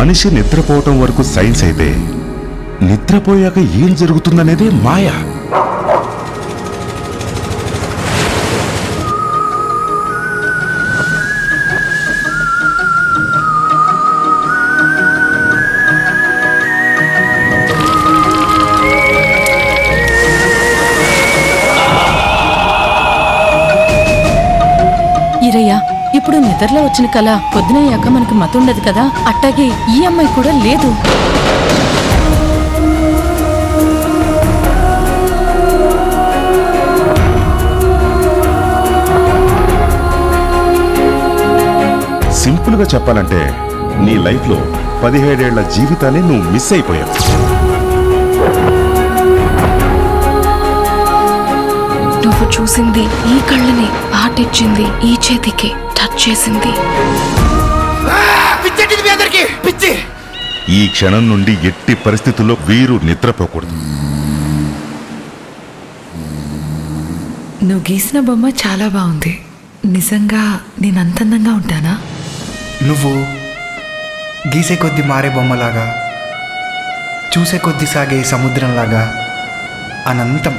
మనిషి నిద్రపోవటం వరకు సైన్స్ అయితే నిద్రపోయాక ఏం జరుగుతుందనేదే మాయ. ఈరయ్య, ఇప్పుడు నిద్రలో వచ్చిన కళ పొద్దునయ్యాక మనకి మతుండదు కదా, అట్టాగే ఈ అమ్మాయి కూడా లేదు. సింపుల్ గా చెప్పాలంటే నీ లైఫ్ లో 17 ఏళ్ల జీవితాన్ని నువ్వు మిస్ అయిపోయావు. నువ్వు చూసింది ఈ కళ్ళని, పాటిచ్చింది ఈ చేతికి, టచ్ చేసింది. ఈ క్షణం నుండి ఎట్టి పరిస్థితుల్లో వీరు నిద్రపోకూడదు. నువ్వు గీసిన బొమ్మ చాలా బాగుంది. నిజంగా నేను అంత అందంగా ఉంటానా? నువ్వు గీసే కొద్ది మారే బొమ్మలాగా, చూసే కొద్ది సాగే సముద్రంలాగా అనంతం.